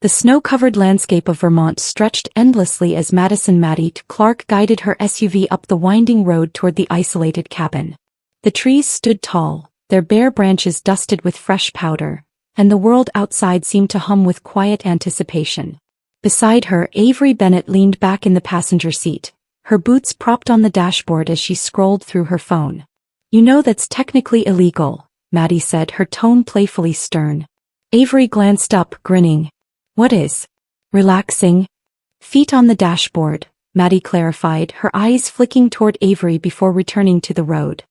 The snow-covered landscape of Vermont stretched endlessly as Maddie Clark guided her SUV up the winding road toward the isolated cabin. The trees stood tall, their bare branches dusted with fresh powder, and the world outside seemed to hum with quiet anticipation. Beside her, Avery Bennett leaned back in the passenger seat, her boots propped on the dashboard as she scrolled through her phone. "You know that's technically illegal," Maddie said, her tone playfully stern. Avery glanced up, grinning. "What is?" "Relaxing." "Feet on the dashboard," Maddie clarified, her eyes flicking toward Avery before returning to the road.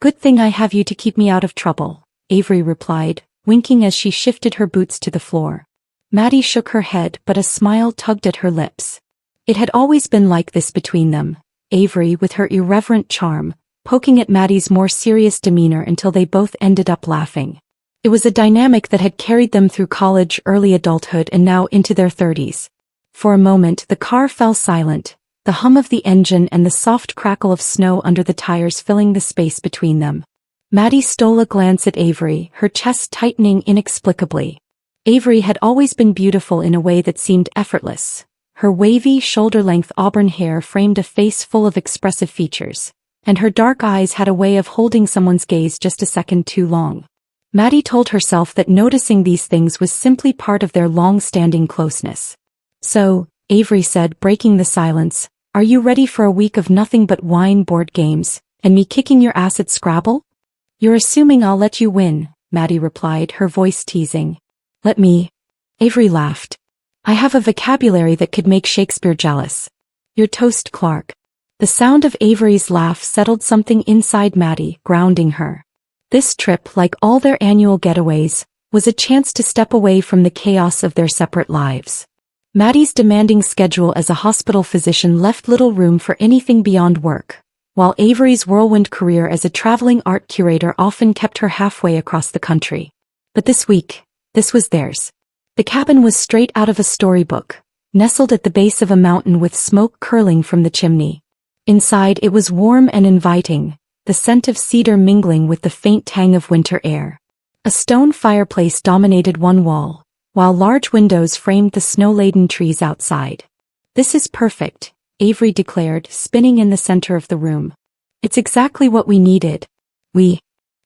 "Good thing I have you to keep me out of trouble," Avery replied, winking as she shifted her boots to the floor. Maddie shook her head, but a smile tugged at her lips. It had always been like this between them, Avery with her irreverent charm, poking at Maddie's more serious demeanor until they both ended up laughing. It was a dynamic that had carried them through college, early adulthood, and now into their 30s. For a moment the car fell silent, the hum of the engine and the soft crackle of snow under the tires filling the space between them. Maddie stole a glance at Avery, her chest tightening inexplicably. Avery had always been beautiful in a way that seemed effortless. Her wavy, shoulder-length auburn hair framed a face full of expressive features, and her dark eyes had a way of holding someone's gaze just a second too long. Maddie told herself that noticing these things was simply part of their long-standing closeness. "So," Avery said, breaking the silence, "are you ready for a week of nothing but wine, board games, and me kicking your ass at Scrabble?" "You're assuming I'll let you win," Maddie replied, her voice teasing. "Let me." Avery laughed. "I have a vocabulary that could make Shakespeare jealous. You're toast, Clark." The sound of Avery's laugh settled something inside Maddie, grounding her. This trip, like all their annual getaways, was a chance to step away from the chaos of their separate lives. Maddie's demanding schedule as a hospital physician left little room for anything beyond work, while Avery's whirlwind career as a traveling art curator often kept her halfway across the country. But this week, this was theirs. The cabin was straight out of a storybook, nestled at the base of a mountain with smoke curling from the chimney. Inside it was warm and inviting, the scent of cedar mingling with the faint tang of winter air. A stone fireplace dominated one wall, while large windows framed the snow-laden trees outside. "This is perfect," Avery declared, spinning in the center of the room. "It's exactly what we needed." "We?"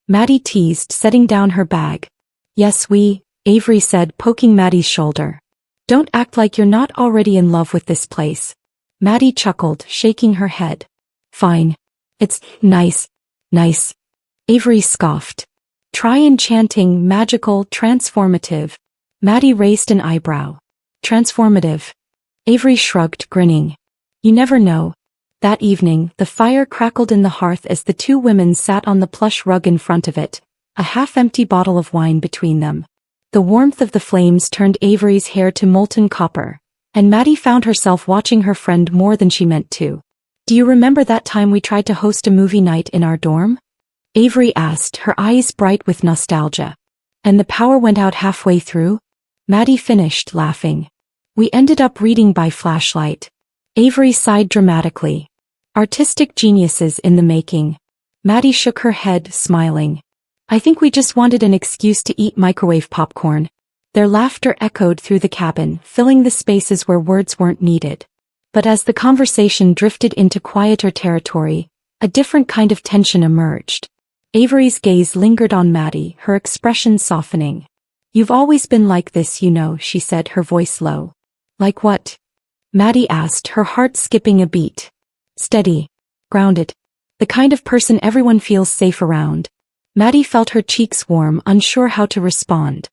Maddie teased, setting down her bag. "Yes, we," Avery said, poking Maddie's shoulder. "Don't act like you're not already in love with this place." Maddie chuckled, shaking her head. "Fine. It's nice. Avery scoffed. "Try enchanting, magical, transformative." Maddie raised an eyebrow. "Transformative." Avery shrugged, grinning. "You never know." That evening, the fire crackled in the hearth as the two women sat on the plush rug in front of it, a half-empty bottle of wine between them. The warmth of the flames turned Avery's hair to molten copper, and Maddie found herself watching her friend more than she meant to. "Do you remember that time we tried to host a movie night in our dorm?" Avery asked, her eyes bright with nostalgia. "And the power went out halfway through?" Maddie finished, laughing. "We ended up reading by flashlight." Avery sighed dramatically. "Artistic geniuses in the making." Maddie shook her head, smiling. "I think we just wanted an excuse to eat microwave popcorn." Their laughter echoed through the cabin, filling the spaces where words weren't needed. But as the conversation drifted into quieter territory, a different kind of tension emerged. Avery's gaze lingered on Maddie, her expression softening. "You've always been like this, you know," she said, her voice low. "Like what?" Maddie asked, her heart skipping a beat. "Steady. Grounded. The kind of person everyone feels safe around." Maddie felt her cheeks warm, unsure how to respond.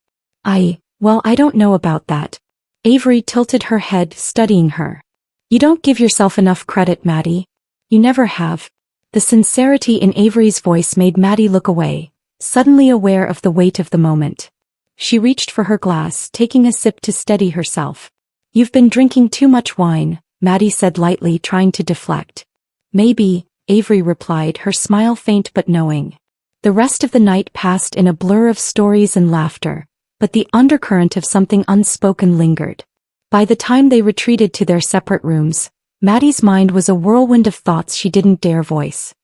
Well, I don't know about that." Avery tilted her head, studying her. "You don't give yourself enough credit, Maddie. You never have." The sincerity in Avery's voice made Maddie look away, suddenly aware of the weight of the moment. She reached for her glass, taking a sip to steady herself. "You've been drinking too much wine," Maddie said lightly, trying to deflect. "Maybe," Avery replied, her smile faint but knowing. The rest of the night passed in a blur of stories and laughter, but the undercurrent of something unspoken lingered. By the time they retreated to their separate rooms, Maddie's mind was a whirlwind of thoughts she didn't dare voice.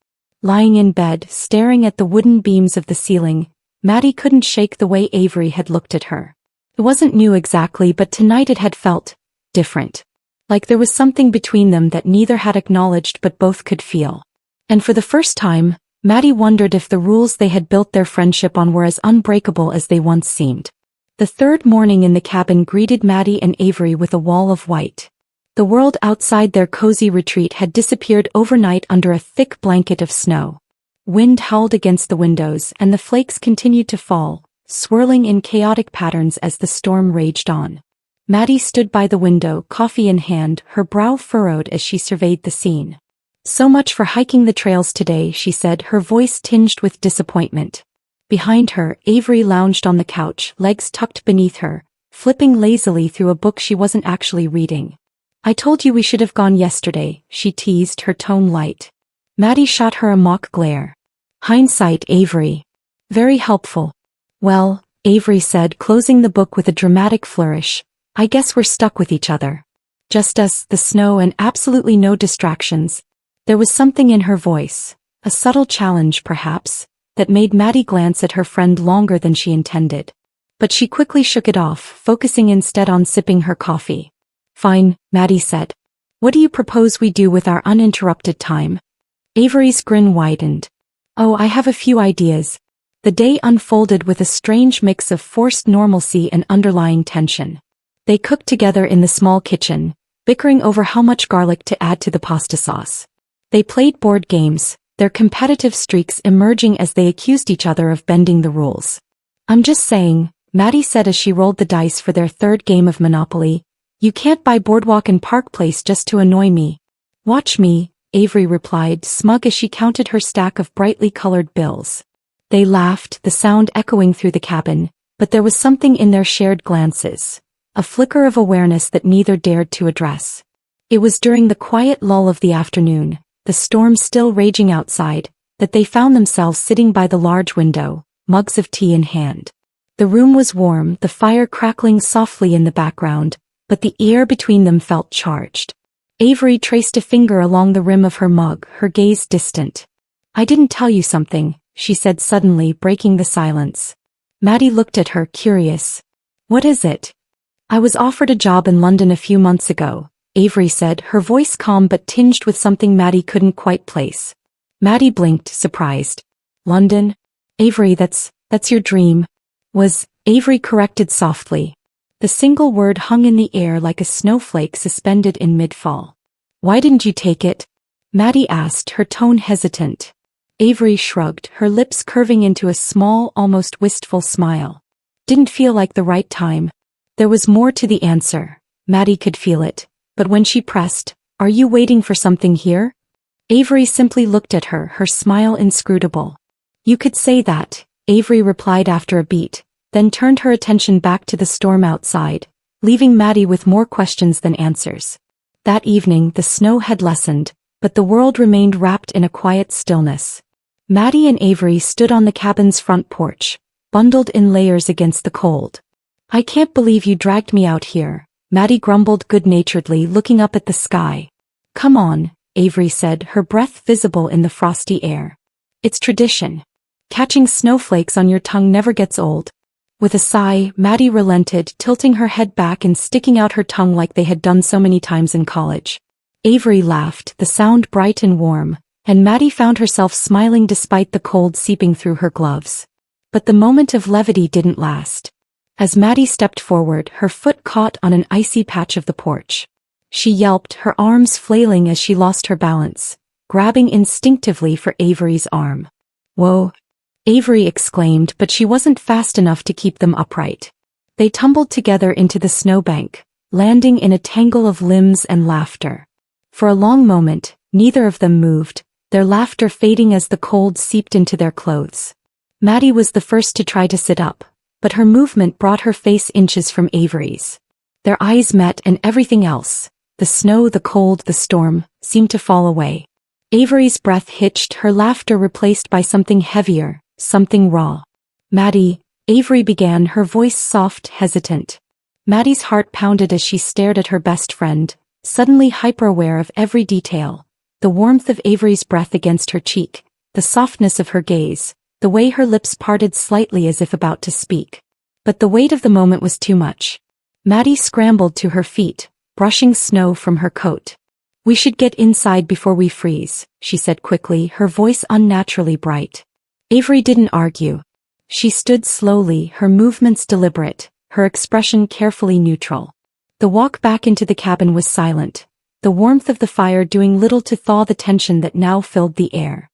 Lying in bed, staring at the wooden beams of the ceiling, Maddie couldn't shake the way Avery had looked at her. It wasn't new exactly, but tonight it had felt different. Like there was something between them that neither had acknowledged but both could feel. And for the first time, Maddie wondered if the rules they had built their friendship on were as unbreakable as they once seemed. The third morning in the cabin greeted Maddie and Avery with a wall of white. The world outside their cozy retreat had disappeared overnight under a thick blanket of snow. Wind howled against the windows and the flakes continued to fall, swirling in chaotic patterns as the storm raged on. Maddie stood by the window, coffee in hand, her brow furrowed as she surveyed the scene. "So much for hiking the trails today," she said, her voice tinged with disappointment. Behind her, Avery lounged on the couch, legs tucked beneath her, flipping lazily through a book she wasn't actually reading. "I told you we should have gone yesterday," she teased, her tone light. Maddie shot her a mock glare. "Hindsight, Avery. Very helpful." "Well," Avery said, closing the book with a dramatic flourish, "I guess we're stuck with each other. Just us, the snow, and absolutely no distractions." There was something in her voice, a subtle challenge perhaps, that made Maddie glance at her friend longer than she intended. But she quickly shook it off, focusing instead on sipping her coffee. "Fine," Maddie said. "What do you propose we do with our uninterrupted time?" Avery's grin widened. "Oh, I have a few ideas." The day unfolded with a strange mix of forced normalcy and underlying tension. They cooked together in the small kitchen, bickering over how much garlic to add to the pasta sauce. They played board games, their competitive streaks emerging as they accused each other of bending the rules. "I'm just saying," Maddie said as she rolled the dice for their third game of Monopoly, "you can't buy Boardwalk and Park Place just to annoy me." "Watch me," Avery replied, smug as she counted her stack of brightly colored bills. They laughed, the sound echoing through the cabin, but there was something in their shared glances, a flicker of awareness that neither dared to address. It was during the quiet lull of the afternoon, the storm still raging outside, that they found themselves sitting by the large window, mugs of tea in hand. The room was warm, the fire crackling softly in the background, but the air between them felt charged. Avery traced a finger along the rim of her mug, her gaze distant. "I didn't tell you something," she said suddenly, breaking the silence. Maddie looked at her, curious. "What is it?" "I was offered a job in London a few months ago," Avery said, her voice calm but tinged with something Maddie couldn't quite place. Maddie blinked, surprised. "London? Avery, that's your dream." Avery corrected softly. The single word hung in the air like a snowflake suspended in mid-fall. "Why didn't you take it?" Maddie asked, her tone hesitant. Avery shrugged, her lips curving into a small, almost wistful smile. "Didn't feel like the right time." There was more to the answer. Maddie could feel it. But when she pressed, "Are you waiting for something here?" Avery simply looked at her, her smile inscrutable. "You could say that," Avery replied after a beat, then turned her attention back to the storm outside, leaving Maddie with more questions than answers. That evening the snow had lessened, but the world remained wrapped in a quiet stillness. Maddie and Avery stood on the cabin's front porch, bundled in layers against the cold. "I can't believe you dragged me out here," Maddie grumbled good-naturedly, looking up at the sky. "Come on," Avery said, her breath visible in the frosty air. "It's tradition. Catching snowflakes on your tongue never gets old." With a sigh, Maddie relented, tilting her head back and sticking out her tongue like they had done so many times in college. Avery laughed, the sound bright and warm, and Maddie found herself smiling despite the cold seeping through her gloves. But the moment of levity didn't last. As Maddie stepped forward, her foot caught on an icy patch of the porch. She yelped, her arms flailing as she lost her balance, grabbing instinctively for Avery's arm. "Whoa!" Avery exclaimed, but she wasn't fast enough to keep them upright. They tumbled together into the snowbank, landing in a tangle of limbs and laughter. For a long moment, neither of them moved, their laughter fading as the cold seeped into their clothes. Maddie was the first to try to sit up, but her movement brought her face inches from Avery's. Their eyes met and everything else, the snow, the cold, the storm, seemed to fall away. Avery's breath hitched, her laughter replaced by something heavier, something raw. "Maddie," Avery began, her voice soft, hesitant. Maddie's heart pounded as she stared at her best friend, suddenly hyper-aware of every detail. The warmth of Avery's breath against her cheek, the softness of her gaze, the way her lips parted slightly as if about to speak. But the weight of the moment was too much. Maddie scrambled to her feet, brushing snow from her coat. "We should get inside before we freeze," she said quickly, her voice unnaturally bright. Avery didn't argue. She stood slowly, her movements deliberate, her expression carefully neutral. The walk back into the cabin was silent, the warmth of the fire doing little to thaw the tension that now filled the air.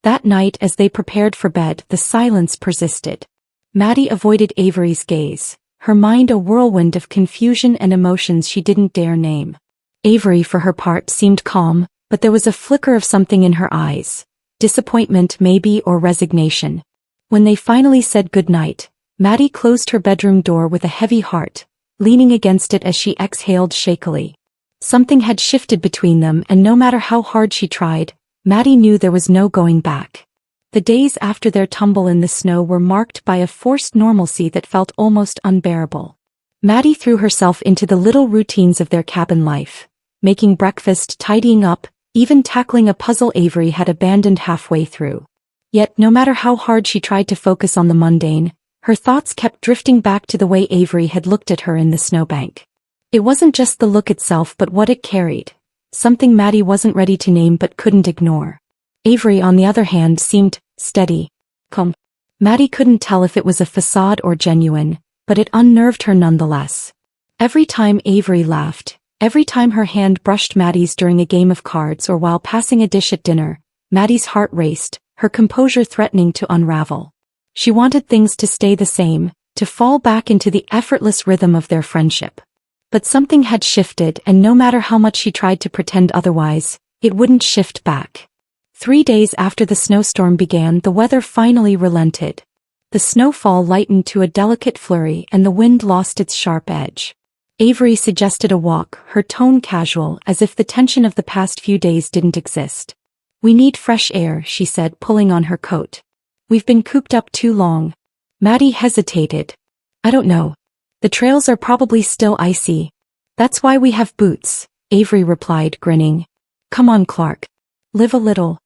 That night, as they prepared for bed, the silence persisted. Maddie avoided Avery's gaze, her mind a whirlwind of confusion and emotions she didn't dare name. Avery, for her part, seemed calm, but there was a flicker of something in her eyes. Disappointment maybe, or resignation. When they finally said goodnight, Maddie closed her bedroom door with a heavy heart, leaning against it as she exhaled shakily. Something had shifted between them, and no matter how hard she tried, Maddie knew there was no going back. The days after their tumble in the snow were marked by a forced normalcy that felt almost unbearable. Maddie threw herself into the little routines of their cabin life, making breakfast, tidying up, even tackling a puzzle Avery had abandoned halfway through. Yet no matter how hard she tried to focus on the mundane, her thoughts kept drifting back to the way Avery had looked at her in the snowbank. It wasn't just the look itself but what it carried, something Maddie wasn't ready to name but couldn't ignore. Avery, on the other hand, seemed steady, calm. Maddie couldn't tell if it was a facade or genuine, but it unnerved her nonetheless. Every time Avery laughed, every time her hand brushed Maddie's during a game of cards or while passing a dish at dinner, Maddie's heart raced, her composure threatening to unravel. She wanted things to stay the same, to fall back into the effortless rhythm of their friendship. But something had shifted, and no matter how much she tried to pretend otherwise, it wouldn't shift back. 3 days after the snowstorm began, the weather finally relented. The snowfall lightened to a delicate flurry and the wind lost its sharp edge. Avery suggested a walk, her tone casual, as if the tension of the past few days didn't exist. "We need fresh air," she said, pulling on her coat. "We've been cooped up too long." Maddie hesitated. "I don't know. The trails are probably still icy. That's why we have boots," Avery replied, grinning. "Come on, Clark. Live a little."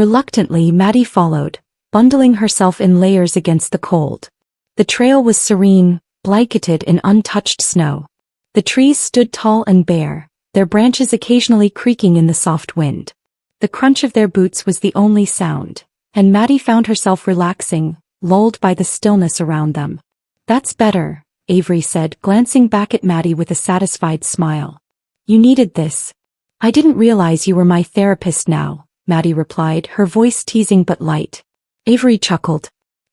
Reluctantly, Maddie followed, bundling herself in layers against the cold. The trail was serene, blanketed in untouched snow. The trees stood tall and bare, their branches occasionally creaking in the soft wind. The crunch of their boots was the only sound, and Maddie found herself relaxing, lulled by the stillness around them. "That's better," Avery said, glancing back at Maddie with a satisfied smile. "You needed this." "I didn't realize you were my therapist now," Maddie replied, her voice teasing but light. Avery chuckled.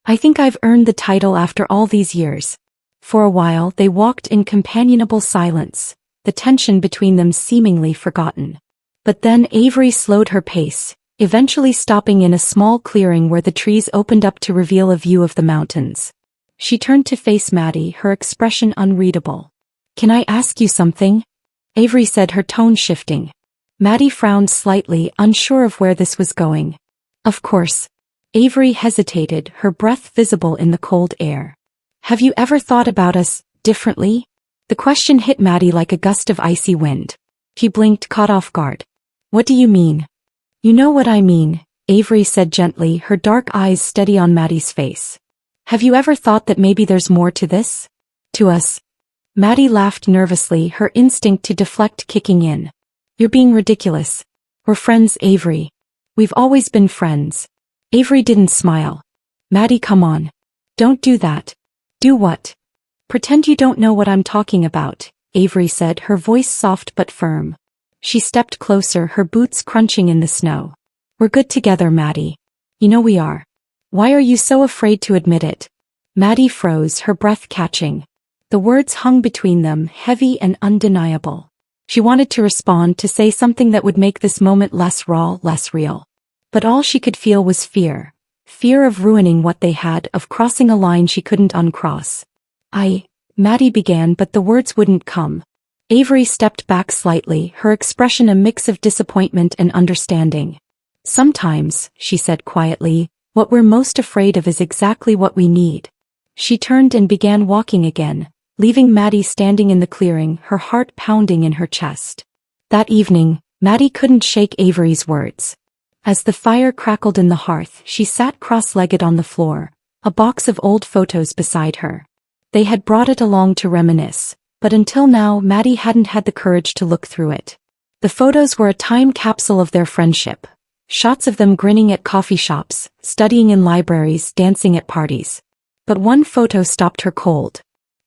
"I think I've earned the title after all these years." For a while they walked in companionable silence, the tension between them seemingly forgotten. But then Avery slowed her pace, eventually stopping in a small clearing where the trees opened up to reveal a view of the mountains. She turned to face Maddie, her expression unreadable. "Can I ask you something?" Avery said, her tone shifting. Maddie frowned slightly, unsure of where this was going. "Of course." Avery hesitated, her breath visible in the cold air. "Have you ever thought about us differently?" The question hit Maddie like a gust of icy wind. She blinked, caught off guard. "What do you mean?" "You know what I mean," Avery said gently, her dark eyes steady on Maddie's face. "Have you ever thought that maybe there's more to this? To us?" Maddie laughed nervously, her instinct to deflect kicking in. "You're being ridiculous. We're friends, Avery. We've always been friends." Avery didn't smile. "Maddie, come on. Don't do that." "Do what?" "Pretend you don't know what I'm talking about," Avery said, her voice soft but firm. She stepped closer, her boots crunching in the snow. "We're good together, Maddie. You know we are. Why are you so afraid to admit it?" Maddie froze, her breath catching. The words hung between them, heavy and undeniable. She wanted to respond, to say something that would make this moment less raw, less real. But all she could feel was fear. Fear of ruining what they had, of crossing a line she couldn't uncross. Maddie began, but the words wouldn't come. Avery stepped back slightly, her expression a mix of disappointment and understanding. "Sometimes," she said quietly, "what we're most afraid of is exactly what we need." She turned and began walking again, leaving Maddie standing in the clearing, her heart pounding in her chest. That evening, Maddie couldn't shake Avery's words. As the fire crackled in the hearth, she sat cross-legged on the floor, a box of old photos beside her. They had brought it along to reminisce, but until now Maddie hadn't had the courage to look through it. The photos were a time capsule of their friendship. Shots of them grinning at coffee shops, studying in libraries, dancing at parties. But one photo stopped her cold.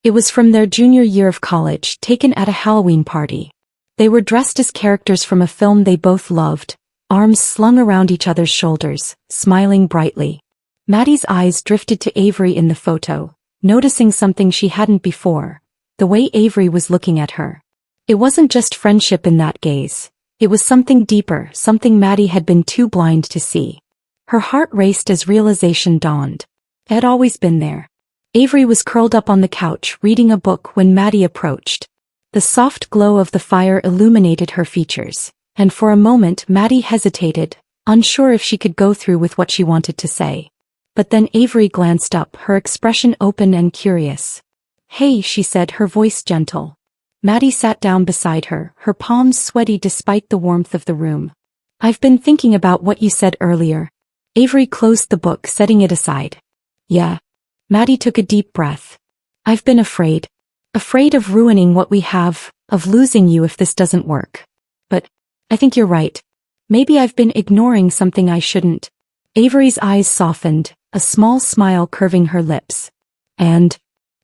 It was from their junior year of college, taken at a Halloween party. They were dressed as characters from a film they both loved, arms slung around each other's shoulders, smiling brightly. Maddie's eyes drifted to Avery in the photo, noticing something she hadn't before, the way Avery was looking at her. It wasn't just friendship in that gaze. It was something deeper, something Maddie had been too blind to see. Her heart raced as realization dawned. It had always been there. Avery was curled up on the couch reading a book when Maddie approached. The soft glow of the fire illuminated her features, and for a moment Maddie hesitated, unsure if she could go through with what she wanted to say. But then Avery glanced up, her expression open and curious. "Hey," she said, her voice gentle. Maddie sat down beside her, her palms sweaty despite the warmth of the room. "I've been thinking about what you said earlier." Avery closed the book, setting it aside. "Yeah." Maddie took a deep breath. "I've been afraid. Afraid of ruining what we have, of losing you if this doesn't work. But I think you're right. Maybe I've been ignoring something I shouldn't." Avery's eyes softened, a small smile curving her lips. "And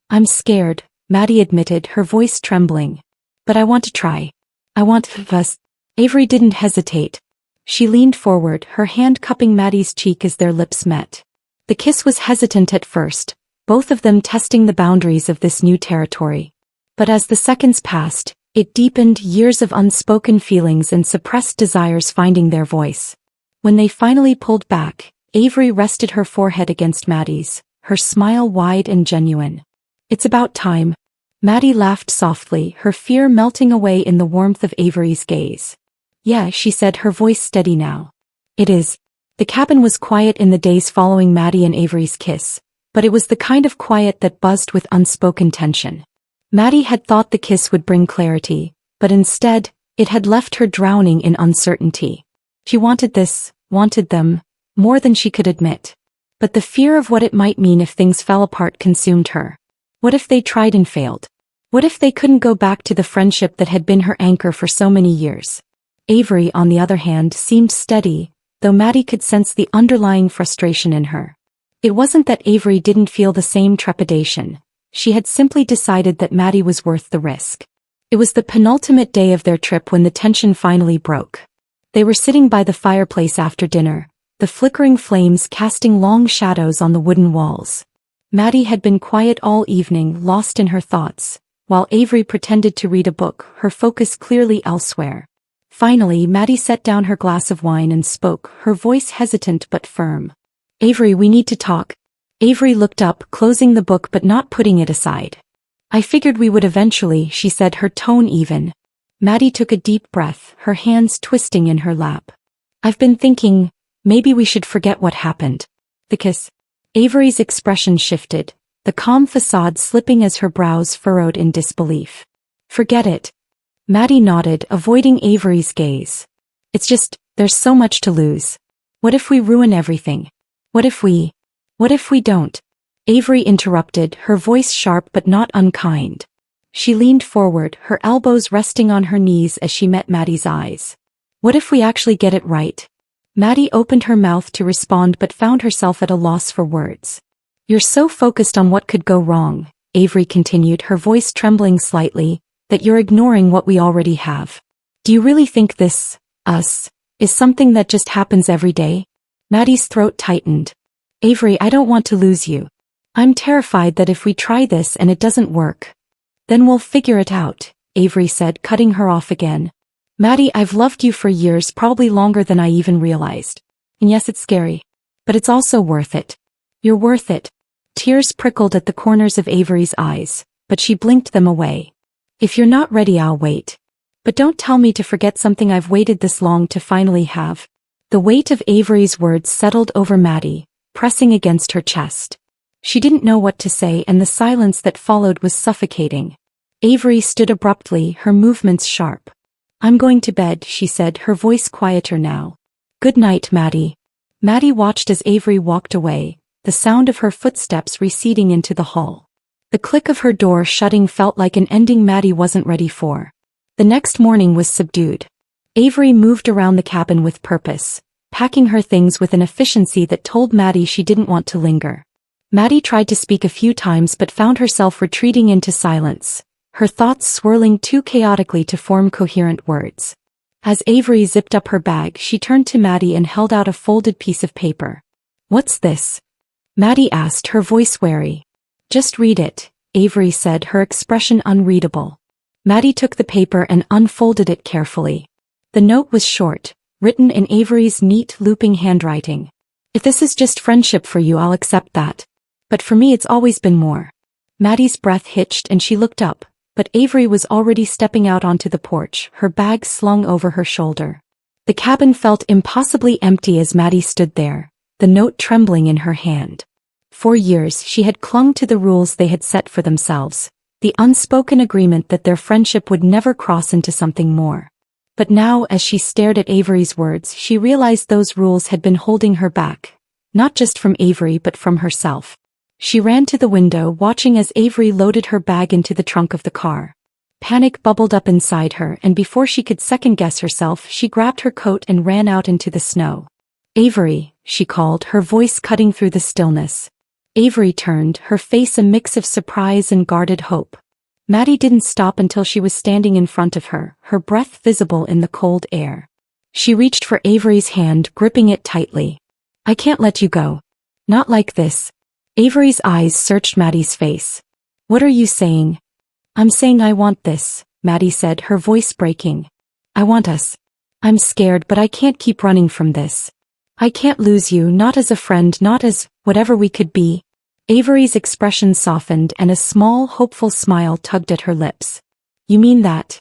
I'm scared," Maddie admitted, her voice trembling. "But I want to try. I want us." Avery didn't hesitate. She leaned forward, her hand cupping Maddie's cheek as their lips met. The kiss was hesitant at first, both of them testing the boundaries of this new territory. But as the seconds passed, it deepened, years of unspoken feelings and suppressed desires finding their voice. When they finally pulled back, Avery rested her forehead against Maddie's, her smile wide and genuine. "It's about time." Maddie laughed softly, her fear melting away in the warmth of Avery's gaze. "Yeah," she said, her voice steady now. "It is." The cabin was quiet in the days following Maddie and Avery's kiss, but it was the kind of quiet that buzzed with unspoken tension. Maddie had thought the kiss would bring clarity, but instead, it had left her drowning in uncertainty. She wanted this, wanted them, more than she could admit. But the fear of what it might mean if things fell apart consumed her. What if they tried and failed? What if they couldn't go back to the friendship that had been her anchor for so many years? Avery, on the other hand, seemed steady, though Maddie could sense the underlying frustration in her. It wasn't that Avery didn't feel the same trepidation. She had simply decided that Maddie was worth the risk. It was the penultimate day of their trip when the tension finally broke. They were sitting by the fireplace after dinner, the flickering flames casting long shadows on the wooden walls. Maddie had been quiet all evening, lost in her thoughts, while Avery pretended to read a book, her focus clearly elsewhere. Finally, Maddie set down her glass of wine and spoke, her voice hesitant but firm. "Avery, we need to talk." Avery looked up, closing the book but not putting it aside. "I figured we would eventually," she said, her tone even. Maddie took a deep breath, her hands twisting in her lap. "I've been thinking, maybe we should forget what happened." The kiss. Avery's expression shifted, the calm facade slipping as her brows furrowed in disbelief. "Forget it." Maddie nodded, avoiding Avery's gaze. "It's just, there's so much to lose. What if we ruin everything? What if we don't?" Avery interrupted, her voice sharp but not unkind. She leaned forward, her elbows resting on her knees as she met Maddie's eyes. "What if we actually get it right?" Maddie opened her mouth to respond but found herself at a loss for words. "You're so focused on what could go wrong," Avery continued, her voice trembling slightly, "that you're ignoring what we already have. Do you really think this, us, is something that just happens every day?" Maddie's throat tightened. "Avery, I don't want to lose you. I'm terrified that if we try this and it doesn't work, then we'll figure it out," Avery said, cutting her off again. "Maddie, I've loved you for years, probably longer than I even realized. And yes, it's scary. But it's also worth it. You're worth it." Tears prickled at the corners of Avery's eyes, but she blinked them away. "If you're not ready, I'll wait. But don't tell me to forget something I've waited this long to finally have." The weight of Avery's words settled over Maddie, pressing against her chest. She didn't know what to say, and the silence that followed was suffocating. Avery stood abruptly, her movements sharp. "I'm going to bed," she said, her voice quieter now. "Good night, Maddie." Maddie watched as Avery walked away, the sound of her footsteps receding into the hall. The click of her door shutting felt like an ending Maddie wasn't ready for. The next morning was subdued. Avery moved around the cabin with purpose, packing her things with an efficiency that told Maddie she didn't want to linger. Maddie tried to speak a few times but found herself retreating into silence, her thoughts swirling too chaotically to form coherent words. As Avery zipped up her bag, she turned to Maddie and held out a folded piece of paper. "What's this?" Maddie asked, her voice wary. "Just read it," Avery said, her expression unreadable. Maddie took the paper and unfolded it carefully. The note was short, written in Avery's neat, looping handwriting. "If this is just friendship for you, I'll accept that. But for me it's always been more." Maddie's breath hitched and she looked up, but Avery was already stepping out onto the porch, her bag slung over her shoulder. The cabin felt impossibly empty as Maddie stood there, the note trembling in her hand. For years she had clung to the rules they had set for themselves, the unspoken agreement that their friendship would never cross into something more. But now, as she stared at Avery's words, she realized those rules had been holding her back, not just from Avery but from herself. She ran to the window, watching as Avery loaded her bag into the trunk of the car. Panic bubbled up inside her, and before she could second-guess herself, she grabbed her coat and ran out into the snow. "Avery," she called, her voice cutting through the stillness. Avery turned, her face a mix of surprise and guarded hope. Maddie didn't stop until she was standing in front of her, her breath visible in the cold air. She reached for Avery's hand, gripping it tightly. "I can't let you go. Not like this." Avery's eyes searched Maddie's face. "What are you saying?" "I'm saying I want this," Maddie said, her voice breaking. "I want us. I'm scared, but I can't keep running from this. I can't lose you, not as a friend, not as whatever we could be." Avery's expression softened and a small, hopeful smile tugged at her lips. "You mean that?"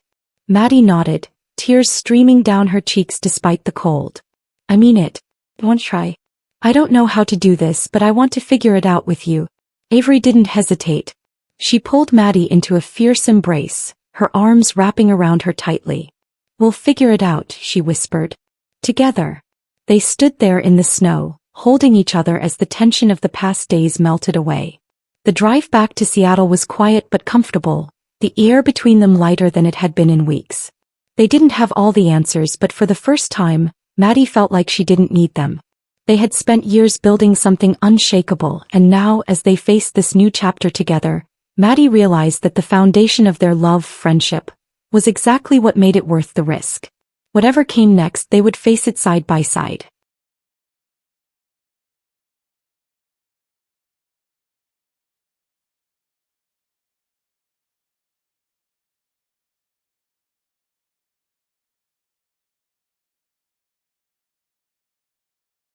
Maddie nodded, tears streaming down her cheeks despite the cold. "I mean it. Won't try. I don't know how to do this, but I want to figure it out with you." Avery didn't hesitate. She pulled Maddie into a fierce embrace, her arms wrapping around her tightly. "We'll figure it out," she whispered. Together. They stood there in the snow, holding each other as the tension of the past days melted away. The drive back to Seattle was quiet but comfortable, the air between them lighter than it had been in weeks. They didn't have all the answers, but for the first time, Maddie felt like she didn't need them. They had spent years building something unshakable, and now, as they faced this new chapter together, Maddie realized that the foundation of their love, friendship, was exactly what made it worth the risk. Whatever came next, they would face it side by side.